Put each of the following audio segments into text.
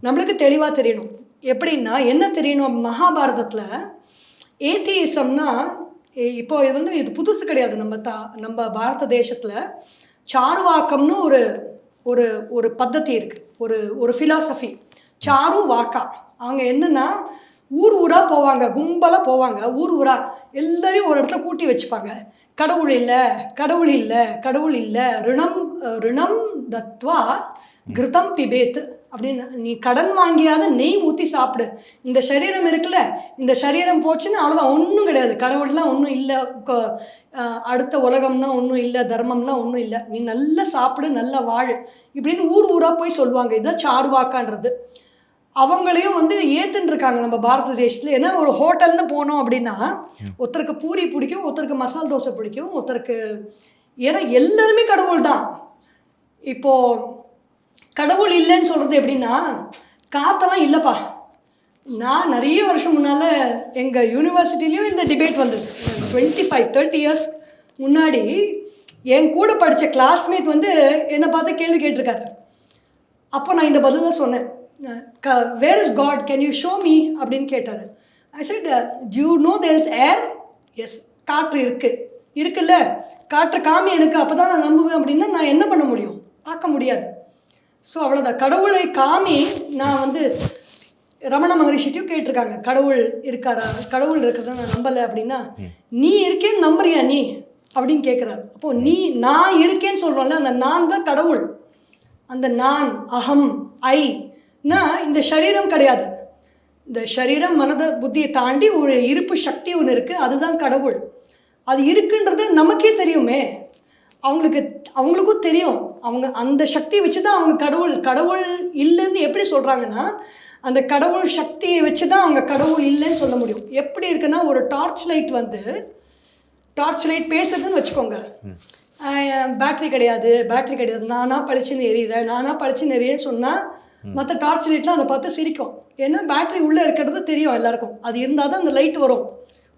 நம்மளுக்கு தெளிவாக தெரியணும். எப்படின்னா என்ன தெரியணும், மகாபாரதத்தில் ஏத்தியிசம்னா இப்போ இது புதுசு கிடையாது. நம்ம பாரத தேசத்தில் சாருவாக்கம்னு ஒரு ஒரு ஒரு பద్ధதி இருக்குது, ஒரு ஃபிலாசபி. சாரு வாக்கா. அவங்க என்னன்னா ஊர் ஊராக போவாங்க, கும்பலாக போவாங்க, ஊர் ஊராக எல்லாரையும் ஒரு இடத்துல கூட்டி வச்சுப்பாங்க. கடவுள் இல்லை, கடவுள் இல்லை, கடவுள் இல்லை, ரிணம் தத்வா கிருதம் பிபேத் அப்படின்னு, நீ கடன் வாங்கியாத நெய் ஊற்றி சாப்பிடு. இந்த சரீரம் இருக்குல்ல, இந்த சரீரம் போச்சுன்னா அவ்வளோதான், ஒன்றும் கிடையாது, கடவுள்லாம் ஒன்றும் இல்லை, அடுத்த உலகம்னா ஒன்றும் இல்லை, தர்மம்லாம் ஒன்றும் இல்லை, நீ நல்லா சாப்பிடு, நல்லா வாழு இப்படின்னு ஊர் ஊராக போய் சொல்லுவாங்க. இதுதான் சார்வாக்கான்றது. அவங்களையும் ஏற்றுன்னு இருக்காங்க நம்ம பாரத தேசத்தில். ஏன்னா ஒரு ஹோட்டல்னு போனோம் அப்படின்னா ஒருத்தருக்கு பூரி பிடிக்கும், ஒருத்தருக்கு மசால் தோசை பிடிக்கும், ஒருத்தருக்கு, ஏன்னா எல்லாருமே கடவுள் தான். இப்போது கடவுள் இல்லைன்னு சொல்கிறது எப்படின்னா, காற்றெல்லாம் இல்லைப்பா. நான் நிறைய வருஷம் முன்னால் எங்கள் யூனிவர்சிட்டிலையும் இந்த டிபேட் வந்தது. 25-30 இயர்ஸ் முன்னாடி என் கூட படித்த கிளாஸ்மேட் என்னை பார்த்து கேள்வி கேட்டிருக்காரு. அப்போ நான் இந்த பதில் தான் சொன்னேன். Where is God, can you show me அப்படின்னு கேட்டார். I said, do you know there is air? Yes, காற்று இருக்குல்ல, காற்று காமி எனக்கு, அப்போ தான் நான் நம்புவேன் அப்படின்னா நான் என்ன பண்ண முடியும்? பார்க்க முடியாது. ஸோ அவ்வளோதான். கடவுளை காமி. நான் ரமண மகரிஷிட்டையும் கேட்டிருக்காங்க, கடவுள் இருக்காரா, கடவுள் இருக்கிறத நான் நம்பலை அப்படின்னா, நீ இருக்கேன்னு நம்புறியா நீ அப்படின்னு கேட்குறாரு. அப்போது நான் இருக்கேன்னு சொல்கிறோம்ல, அந்த நான் தான் கடவுள். அந்த நான், அகம், இந்த சரீரம் கிடையாது. இந்த சரீரம் மனத புத்தியை தாண்டி ஒரு இருப்பு சக்தி ஒன்று இருக்குது, அதுதான் கடவுள். அது இருக்குன்றது நமக்கே தெரியுமே, அவங்களுக்கும் தெரியும். அவங்க அந்த சக்தியை வச்சு தான் அவங்க கடவுள் இல்லைன்னு எப்படி சொல்கிறாங்கன்னா, அந்த கடவுள் சக்தியை வச்சு தான் அவங்க கடவுள் இல்லைன்னு சொல்ல முடியும். எப்படி இருக்குன்னா, ஒரு டார்ச் லைட் பேசுறதுன்னு வச்சுக்கோங்க. பேட்ரி கிடையாது, நானாக பளிச்சுன்னு எரியுறேன்னு சொன்னால் மற்ற டார்ச் லைட்லாம் அதை பார்த்து சிரிக்கும். ஏன்னா பேட்ரி உள்ளே இருக்கிறது தெரியும் எல்லாருக்கும். அது இருந்தால் தான் அந்த லைட் வரும்.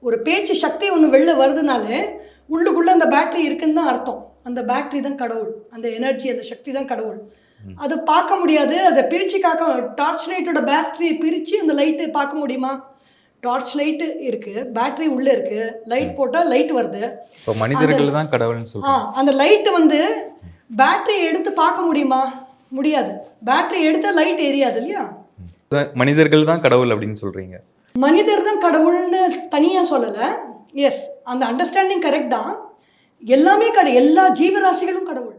ஒரு பேச்சு சக்தி ஒன்று வெளில வருதுனாலே உள்ளுக்குள்ளே அந்த பேட்ரி இருக்குன்னு தான் அர்த்தம். அந்த பேட்ரி தான் கடவுள், அந்த எனர்ஜி, அந்த சக்தி தான் கடவுள். அதை பார்க்க முடியாது, அதை பிரித்து டார்ச் லைட்டோட பேட்டரி பிரித்து அந்த லைட்டு பார்க்க முடியுமா? டார்ச் லைட்டு இருக்குது, பேட்டரி உள்ளே இருக்குது, லைட் போட்டால் லைட் வருது. இப்போ மனிதர்கள் தான் கடவுள்னு சொல்லுவாங்க. அந்த லைட்டு பேட்டரி எடுத்து பார்க்க முடியுமா? முடியாது. பேட்டரி எடுத்தால் லைட் எரியாது இல்லையா? மனிதர்கள் தான் கடவுள் அப்படின்னு சொல்கிறீங்க. மனிதர் தான் கடவுள்னு தனியாக சொல்லலை. எஸ், அந்த அண்டர்ஸ்டாண்டிங் கரெக்ட் தான். எல்லாமே எல்லா ஜீவராசிகளும் கடவுள்.